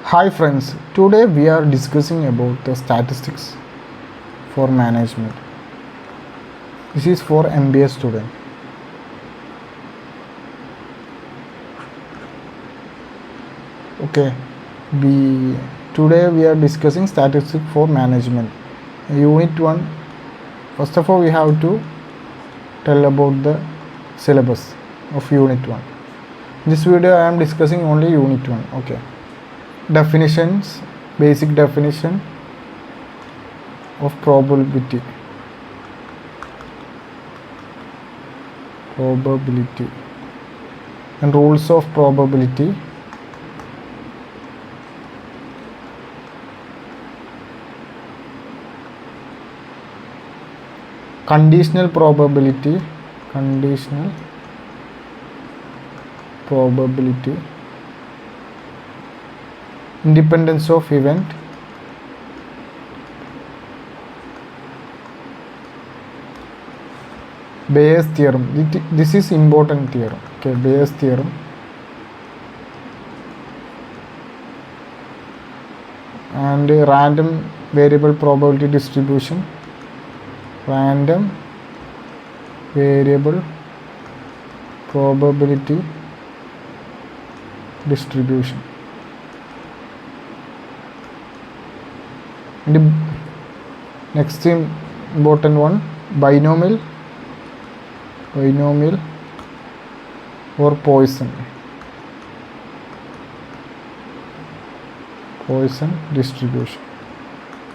Hi friends, today we are discussing about the statistics for management. This is for MBA student. Okay, today we are discussing statistics for management. Unit 1. First of all, we have to tell about the syllabus of Unit 1. In this video I am discussing only Unit 1. Okay. Definitions, basic definition of probability and rules of probability, conditional probability, independence of event, Bayes theorem. This is important theorem. Okay, Bayes theorem. And random variable probability distribution. Random variable probability distribution. And the next important one, binomial or Poisson distribution.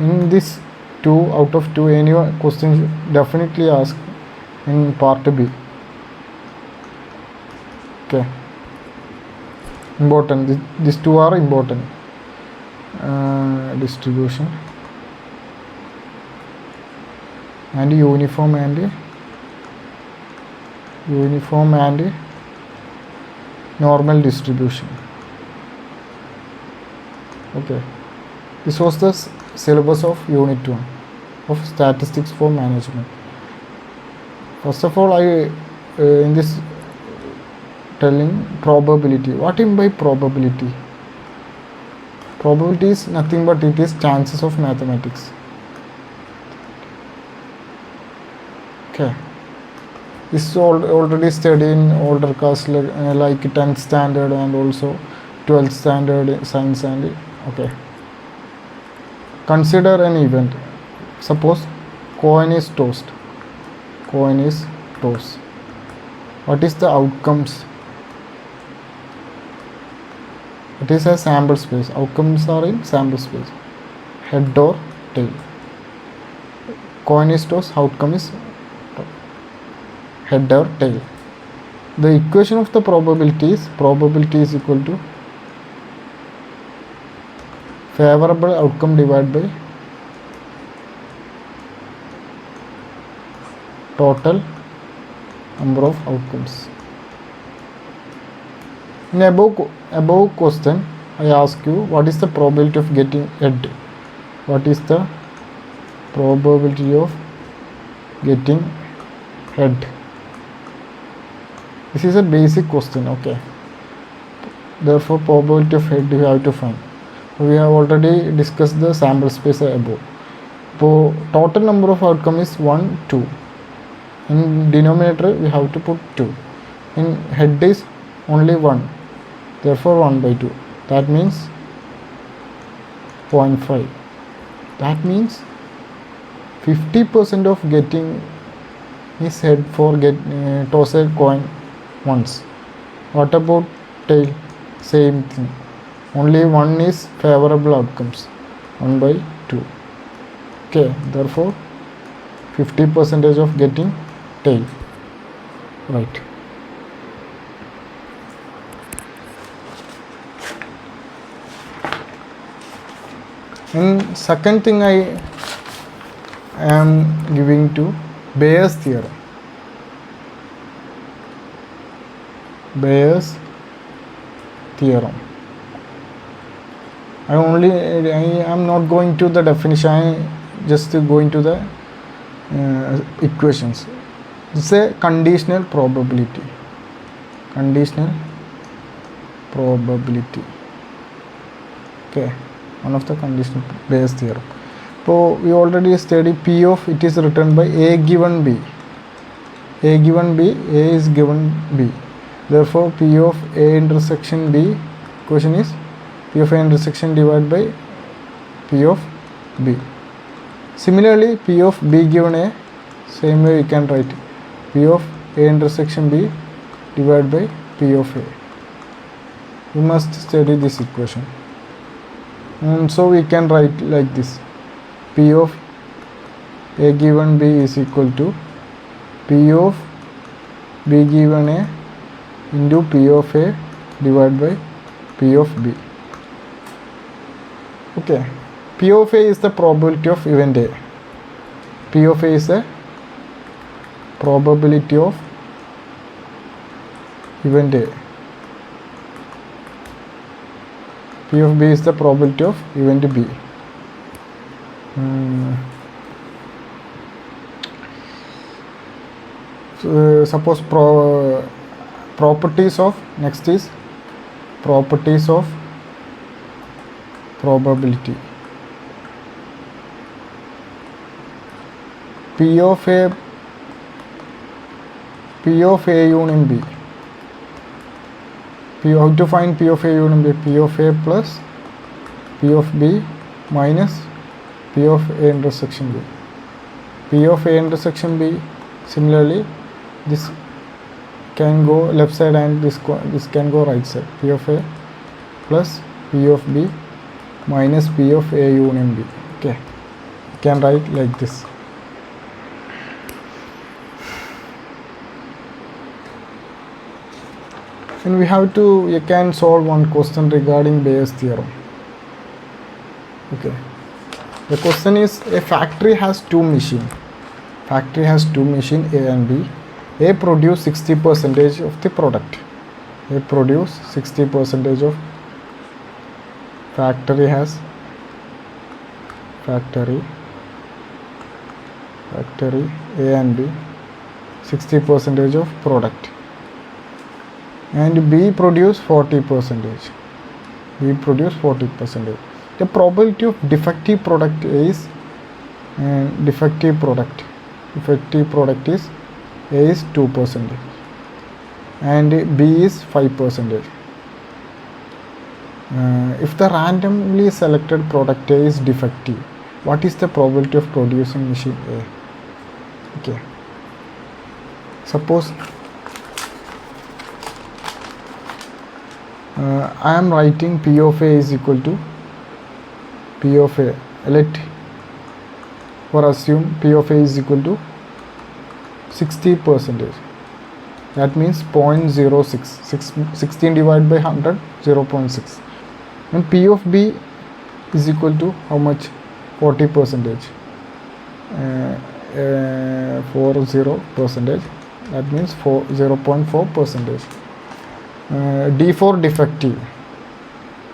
In this 2 out of 2, any question definitely ask in part B. Okay, important. These 2 are important. Distribution and uniform and normal distribution. Okay, this was the syllabus of Unit 1 of statistics for management. First of all, I in this telling probability. What I mean by probability? Probability is nothing but it is chances of mathematics. Okay, this is already studied in older class like 10th standard and also 12th standard science. And okay, consider an event. Suppose coin is tossed. What is the outcomes? It is a sample space. Outcomes are in sample space. Head or tail. Coin is tossed. Outcome is head or tail. The equation of the probability is equal to favorable outcome divided by total number of outcomes. In above question, I ask you, what is the probability of getting head? What is the probability of getting head? This is a basic question. Okay, therefore probability of head you have to find. We have already discussed the sample space above. So total number of outcome is 1, 2. In denominator we have to put 2. In head is only 1. Therefore 1 by 2. That means 0.5. That means 50% of getting is head for toss a coin once. What about tail? Same thing. Only 1 is favorable outcomes. 1 by 2. Okay, therefore 50% of getting tail. Right. And second thing I am giving to Bayes theorem. I am not going to the definition. I just going to the equations. It's a conditional probability. Okay, one of the conditional Bayes theorem. So we already studied P of it is written by A given B. A given B, A is given B. Therefore, P of A intersection B, question is P of A intersection divided by P of B. Similarly, P of B given A, same way we can write P of A intersection B divided by P of A. We must study this equation. And so we can write like this: P of A given B is equal to P of B given A into P of A divided by P of B. Okay, P of A is the probability of event A. P of A is the probability of event A. P of B is the probability of event B. So, suppose properties of, next is properties of probability. P of A union B. How to find P of A union B? P of A plus P of B minus P of A intersection B. P of A intersection B, similarly this can go left side and this can go right side. P of A plus P of B minus P of A union B. Okay, you can write like this. And you can solve one question regarding Bayes theorem. Okay, the question is, a factory has two machines. Factory has two machines, A and B. A produce 60% of the product. A produce 60% of factory A and B 60% of product. And B produce 40%. B produce 40%. The probability of defective product is defective product is A is 2% and B is 5%. If the randomly selected product A is defective, what is the probability of producing machine A? Okay, suppose I am writing P of A is equal to P of A. Assume P of A is equal to 60%. That means 0.06. 16 divided by 100, 0.6. And P of B is equal to how much? 40%. 40%. That means 0.4%. D for defective.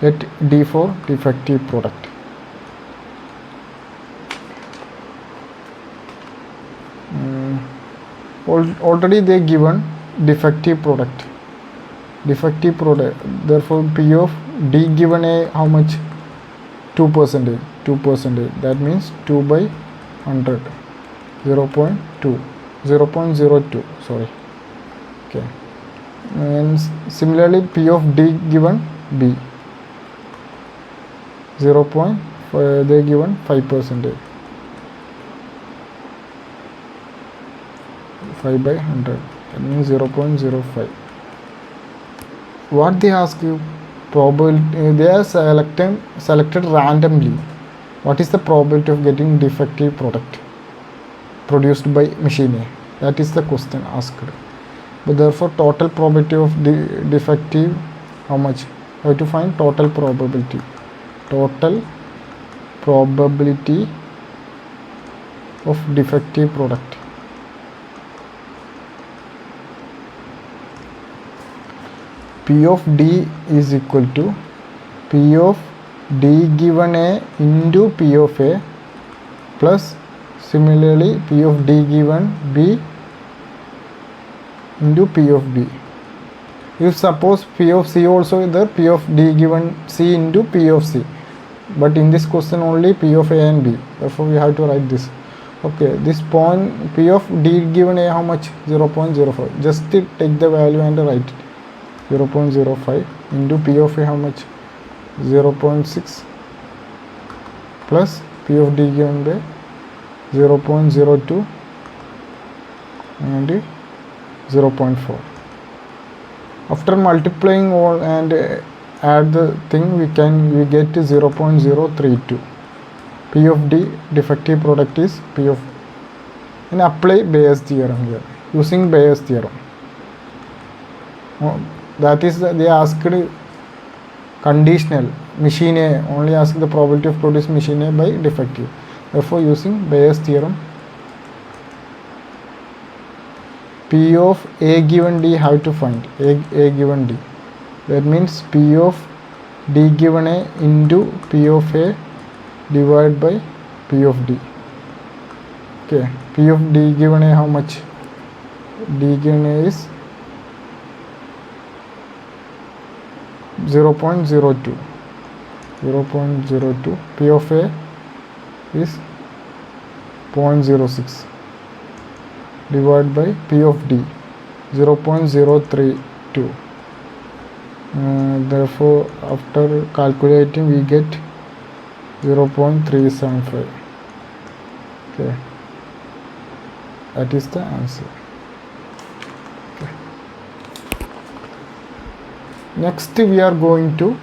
Let D for defective product. Already they given defective product. Therefore P of D given A how much? 2%. That means 2 by 100. 0.02. Sorry. Okay. And similarly P of D given B 0.5, they given 5%. 5 by 100, that means 0.05. What they ask you, probability, they are selected randomly. What is the probability of getting defective product produced by machine A? That is the question asked. But therefore total probability of defective, how much? How to find total probability? Total probability of defective product. P of D is equal to P of D given A into P of A plus similarly P of D given B into P of B. If suppose P of C also is there, P of D given C into P of C. but in this question only P of A and B, therefore we have to write this. Okay, this point P of D given A how much? 0.05. Just take the value and write it. 0.05 into P of A how much? 0.6 plus P of D given by 0.02 and 0.4. After multiplying all and add the thing, we get 0.032. P of D defective product is P of, and apply Bayes theorem here using Bayes theorem. That is they asked conditional machine A, only ask the probability of produce machine A by defective. Therefore using Bayes theorem, P of A given D have to find A given D. That means P of D given A into P of A divided by P of D. Okay, P of D given A how much? D given A is 0.02. 0.02. P of A is 0.06 divided by P of D 0.032. Therefore after calculating we get 0.375. Okay, that is the answer. Okay. Next we are going to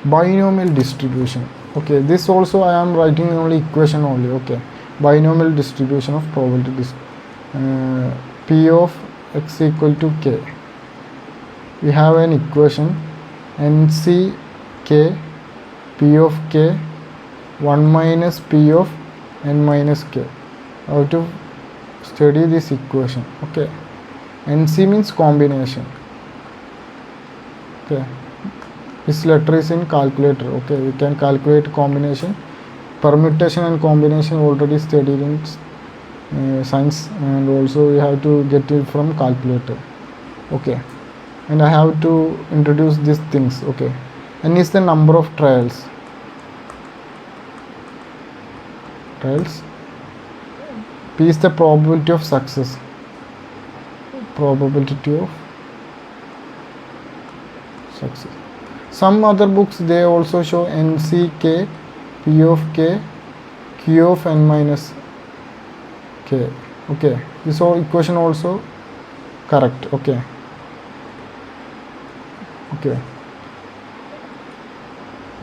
binomial distribution. Okay, this also I am writing only equation only. Okay, binomial distribution of probability. P of x equal to k. We have an equation NCK P of k 1 minus P of n minus k. How to study this equation? Okay, NC means combination. Okay, this letter is in calculator. Okay, we can calculate combination, permutation and combination already studied in science, and also we have to get it from calculator. Okay, and I have to introduce these things. Okay, n is the number of trials. P is the probability of success. Probability of success. Some other books they also show NCK P of k Q of n minus k. Okay, this whole equation also correct. Okay,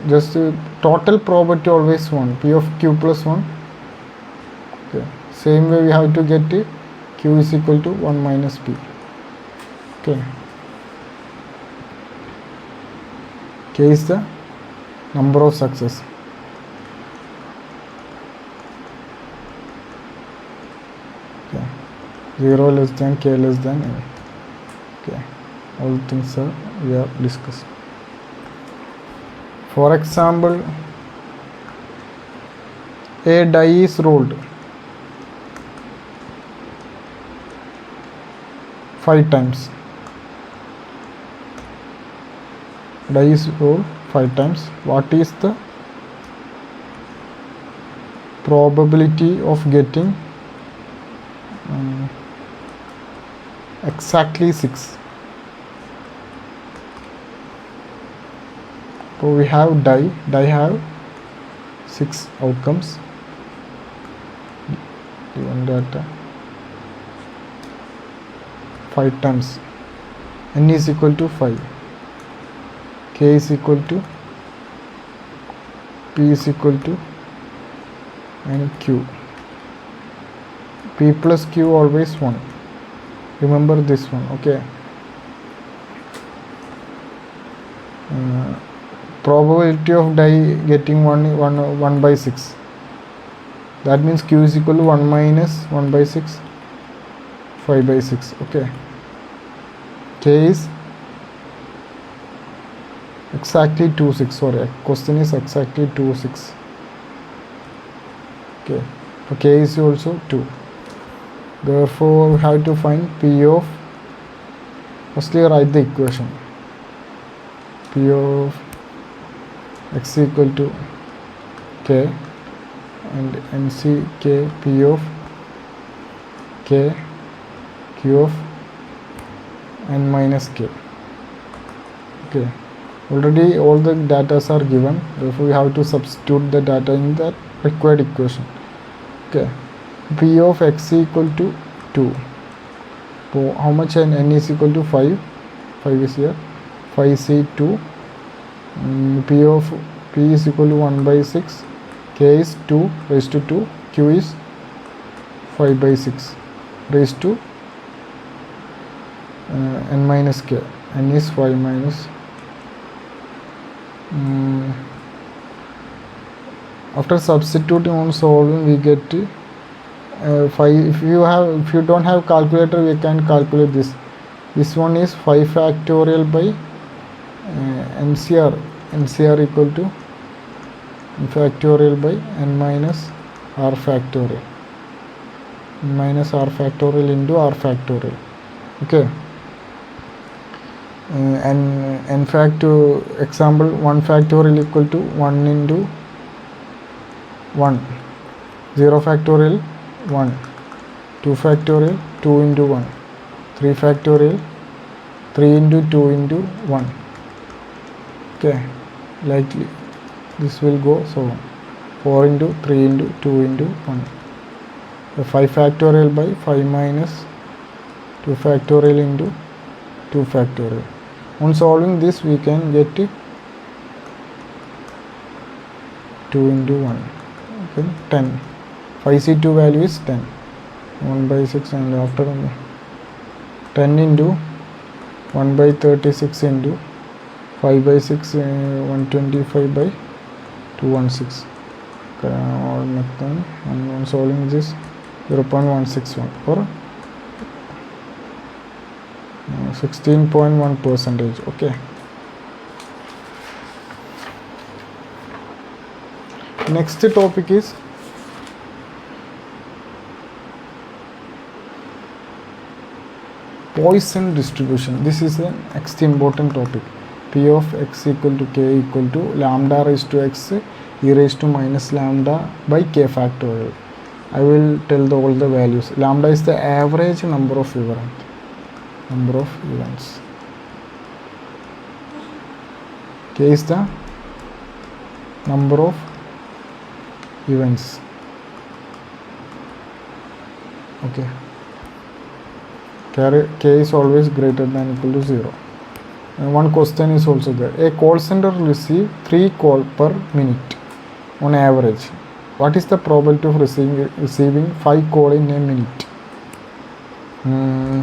just total probability always 1, P of q plus 1. Okay, same way we have to get it, q is equal to 1 minus p. Okay, k is the number of success. Okay, 0 less than k less than n. Okay, all things are we have discussed. For example, a die is rolled 5 times. Die is rolled 5 times. What is the probability of getting exactly 6? So we have die have 6 outcomes. Given data 5 times, n is equal to 5, k is equal to p is equal to and q. P plus q always 1. Remember this one. Okay, probability of die getting 1 by 6. That means q is equal to 1 minus 1 by 6, 5 by 6. Okay, k is exactly 26. Sorry, question is exactly 26. Okay, so k is also 2. Therefore we have to find p of, firstly write the equation. P of x equal to k and MC k p of k q of n minus k. Okay, already all the data are given, therefore we have to substitute the data in the required equation. Okay, p of x equal to 2. So how much n is equal to 5? 5 is here. 5c2. P of p is equal to 1 by 6. K is 2 raised to 2. Q is 5 by 6 raised to n minus k. N is 5 minus. After substituting on solving, we get 5. If you don't have calculator, we can calculate this. This one is 5 factorial by NCR equal to factorial by n minus r factorial. Minus r factorial into r factorial. Okay. And in fact, example 1 factorial equal to 1 into 1. 0 factorial 1. 2 factorial 2 into 1. 3 factorial 3 into 2 into 1. Okay, likely this will go so on. 4 into 3 into 2 into 1. The 5 factorial by 5 minus 2 factorial into 2 factorial. On solving this, we can get 2 into 1. Okay, 10. 5c2 value is 10. 1 by 6 and after 10 into 1 by 36 into 5 by 6 125 by 216. All method and on solving this 0.161 or 16.1%. Okay. Next topic is Poisson distribution. This is an extremely important topic. P of x equal to k equal to lambda raised to x e raised to minus lambda by k factorial. I will tell all the values. Lambda is the average number of events. K is the number of events. Okay. K is always greater than equal to 0. And one question is also there. A call center receives 3 calls per minute on average. What is the probability of receiving 5 calls in a minute?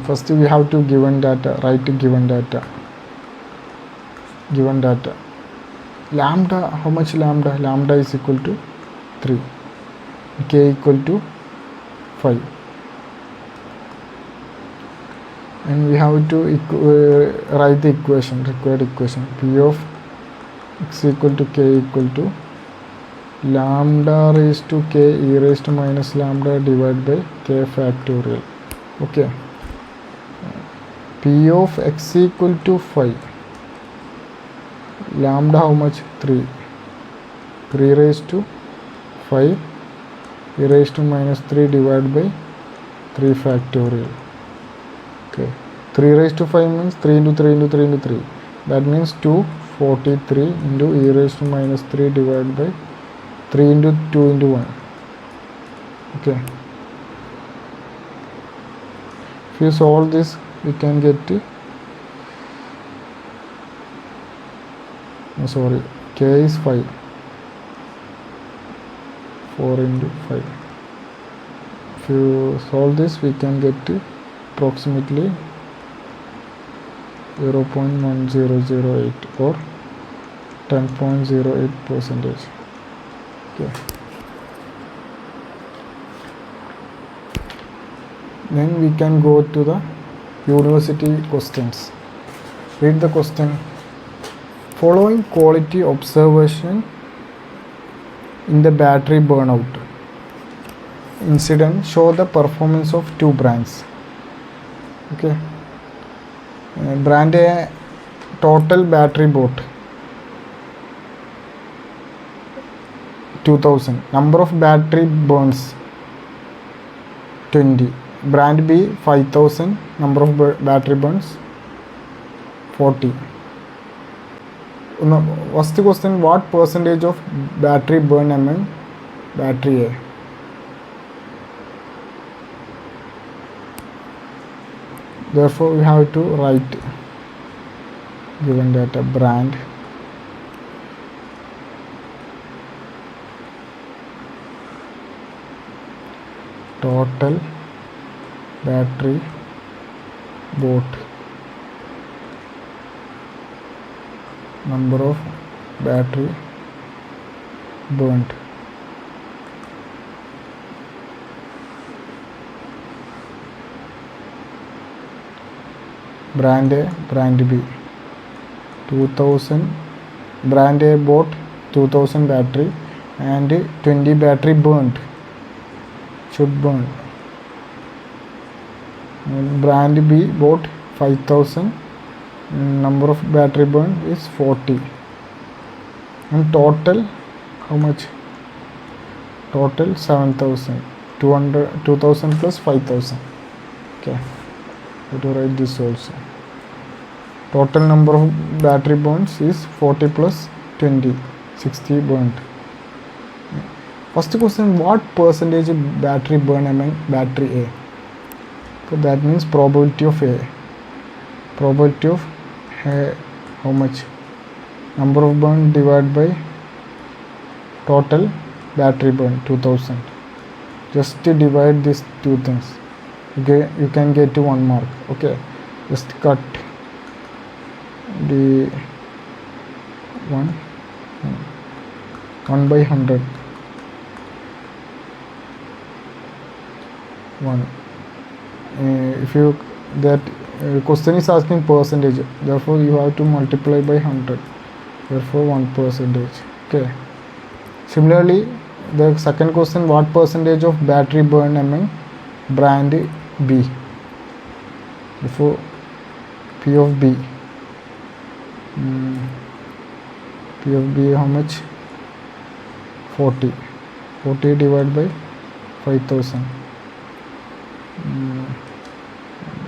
First we have to given data, write given data. Lambda, how much lambda? Lambda is equal to 3. K equal to 5. And we have to write the required equation. P of x equal to k equal to lambda raised to k e raised to minus lambda divided by k factorial. Okay. P of x equal to 5. Lambda how much? 3. 3 raised to 5 e raised to minus 3 divided by 3 factorial. Okay. 3 raised to 5 means 3 into 3 into 3 into 3. That means 243 into e raised to minus 3 divided by 3 into 2 into 1. Okay. If you solve this, we can get k is 5. 4 into 5. If you solve this, we can get approximately 0.1008 or 10.08%. Okay. Then we can go to the university questions. Read the question. Following quality observation in the battery burnout incident show the performance of 2 brands. Okay. Brand A total battery bought 2000. Number of battery burns 20. Brand B 5000. Number of battery burns 40. First question, what percentage of battery burn among battery A? Therefore we have to write given data brand total battery bought, number of battery burnt. Brand A, brand B. 2000. Brand A bought 2000 battery and 20 battery burnt. Should burn. And brand B bought 5000. Number of battery burn is 40. And total, how much? Total 7000. 2000 plus 5000. Okay. Let me write this also. Total number of battery burns is 40 plus 20, 60 burnt. First question, what percentage battery burn among battery A? So that means probability of A. Probability of A, how much? Number of burn divided by total battery burn 2000. Just to divide these two things. Okay, you can get to 1 mark. Okay, just cut the 1 by 100. 1. If you that question is asking percentage, therefore you have to multiply by 100. Therefore 1%. Okay. Similarly, the second question, what percentage of battery burn among brand B? Therefore P of B. P of B how much? 40. 40 divided by 5000.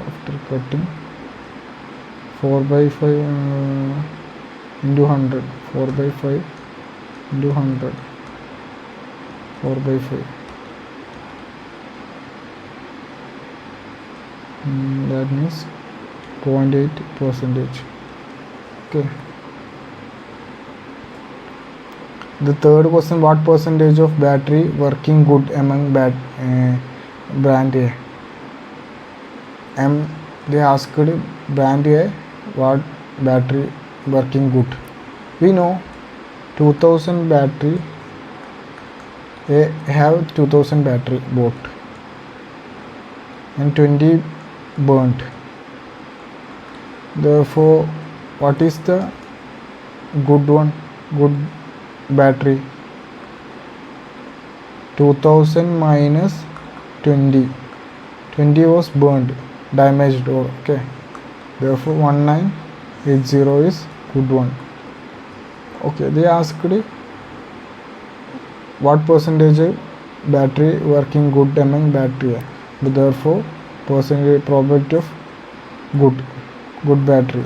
After cutting 4 by 5 into 100. 4 by 5 into 100. 4 by 5. That means 0.8%. Okay. The third question, what percentage of battery working good among brand A? They asked brand A what battery working good. We know 2000 battery A have 2000 battery bought and 20 burnt. Therefore what is the good one? Good battery 2000 minus 20. 20 was burned, damaged or okay. Therefore 1980 is good one. Okay, they asked what percentage battery working good among battery A. But therefore percentage probability of good battery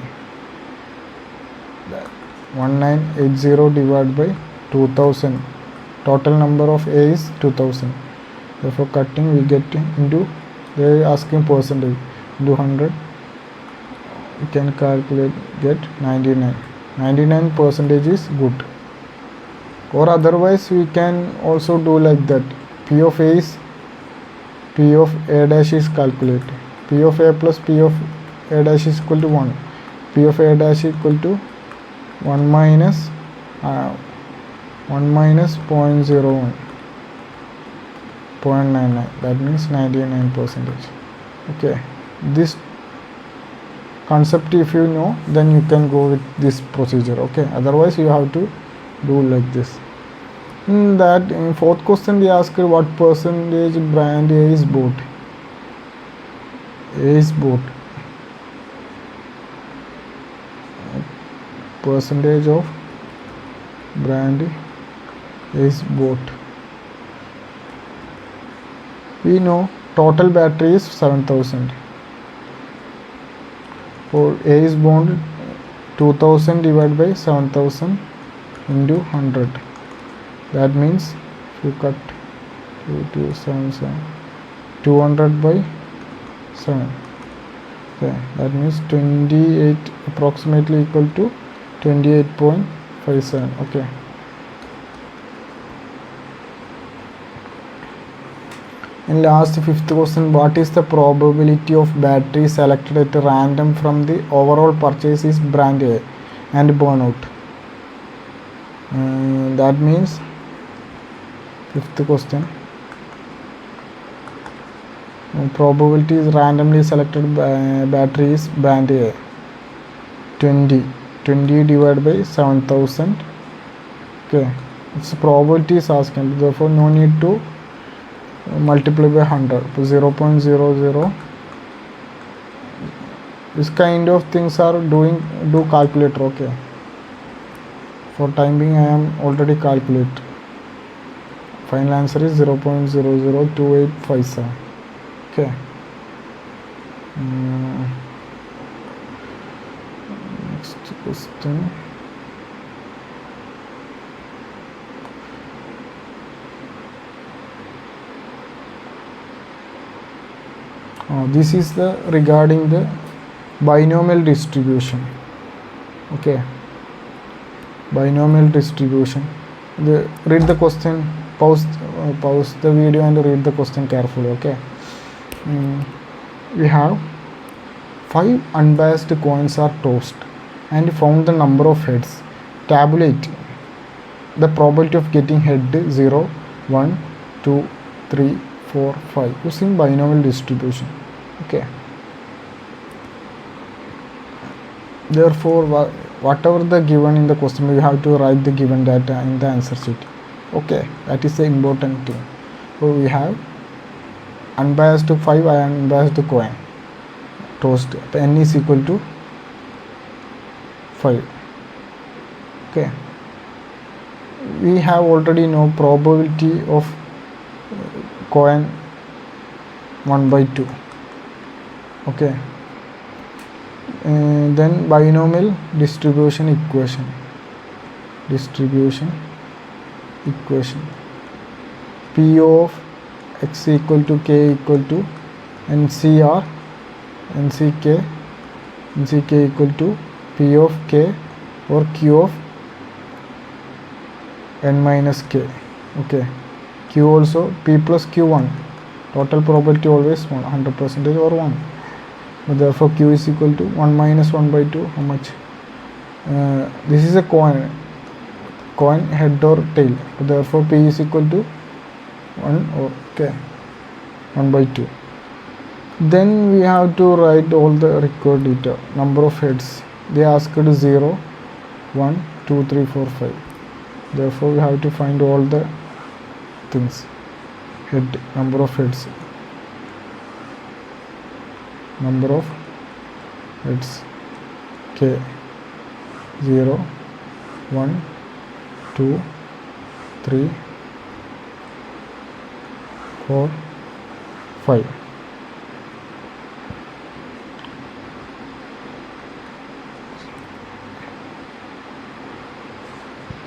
1980 divided by 2000. Total number of A is 2000. Therefore cutting we get into, they are asking percentage into 100. You can calculate, get 99% is good. Or otherwise we can also do like that. P of A is P of A dash is calculated. P of A plus P of A dash is equal to 1. P of A dash is equal to 1 minus 0.01, 0.99. That means 99%. Okay, this concept if you know, then you can go with this procedure. Okay, otherwise you have to do like this. In fourth question they ask what percentage brand A is bought. A is bought. Percentage of brand is boat. We know total battery is 7000. For A is bond 2000 divided by 7000 into 100. That means if you cut 200 by 7. Okay, that means 28 approximately equal to 28.57. Okay. In last fifth question, what is the probability of battery selected at random from the overall purchase is brand A and burnout? That means fifth question, probability is randomly selected battery is brand A. 20 divided by 7000. Okay, its probability is asking, therefore no need to multiply by 100. 0.00. This kind of things are do calculator. Okay, for time being I am already calculate. Final answer is 0.002857. Okay. Next question. This is the regarding the binomial distribution. Okay, binomial distribution. Read the question, pause the video and read the question carefully. Okay. We have 5 unbiased coins are tossed and found the number of heads. Tabulate the probability of getting head 0, 1, 2, 3, 4, 5 using binomial distribution. Okay. Therefore, whatever the given in the question, we have to write the given data in the answer sheet. Okay, that is the important thing. So we have unbiased 5 and unbiased coin tossed. N is equal to 5. Okay. We have already know probability of coin 1/2. Okay. Then binomial distribution equation. P of x equal to k equal to NCK equal to P of k or Q of n minus k. Okay. Q also P plus Q1. Total probability always 100% or 1. But therefore Q is equal to 1 minus 1/2. How much? This is a coin head or tail. Therefore P is equal to 1 or okay 1/2. Then we have to write all the required data. Number of heads. They asked 0, 1, 2, 3, 4, 5. Therefore we have to find all the things. Head, number of heads. Number of heads k 0, 1, 2, 3, 4, 5.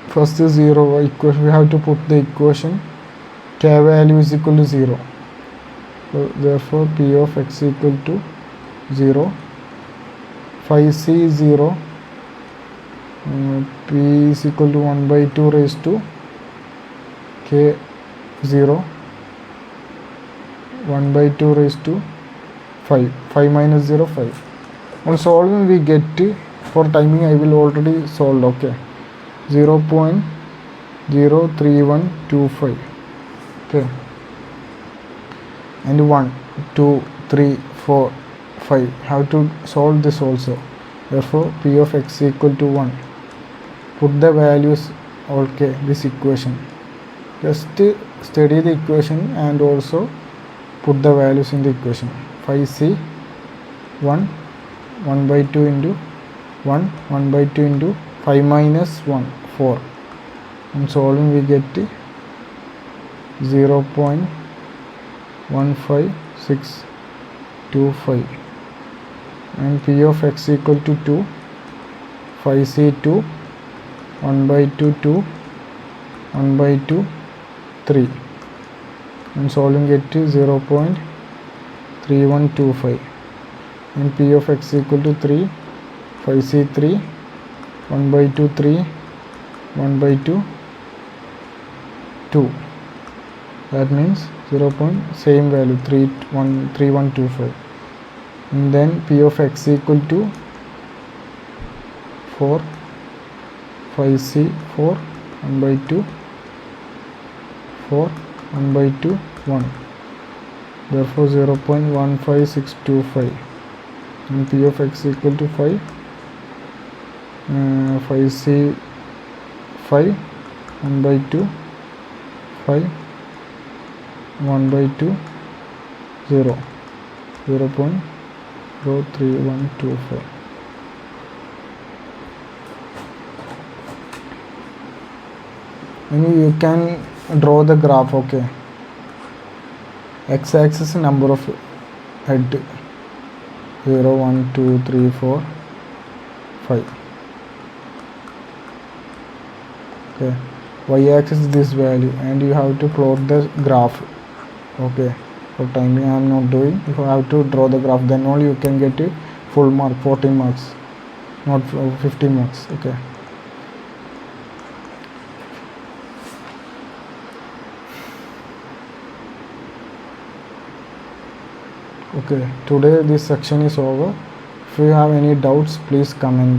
First is 0 equation. We have to put the equation k value is equal to 0. So therefore P of x equal to 0. 5c 0. P is equal to 1/2 raised to k 0. 1/2 raised to 5. 5 minus 0, 5. On solving we get for timing I will already solve. Okay. 0.03125. Okay. And 1, 2, 3, 4, 5. How to solve this also. Therefore P of x equal to 1. Put the values. Okay, this equation. Just study the equation and also put the values in the equation. 5c 1 1/2 into 1 1/2 into 5 minus 1 4 On solving we get 0.15625 and p of x equal to 2, 5c 2, 1 by 2 2, 1 by 2 3. And solving get 0.3125 and p of x equal to 3, 5c 3, 1 by 2 3, 1 by 2 2. That means 0. Same value 3125. And then p of x equal to 4, 5c 4, 1 by 2 4, 1 by 2 1. Therefore 0.15625 and p of x equal to 5, 5c 5, 1 by 2 5, 1 by 2 0, 0.03125. And you can draw the graph. Okay, x-axis number of head 0 1 2 3 4 5. Okay, y-axis this value and you have to plot the graph. Okay, for time being I am not doing. If you have to draw the graph, then only you can get a full mark, 14 marks, not 15 marks. Okay. Okay, today this section is over. If you have any doubts, please comment.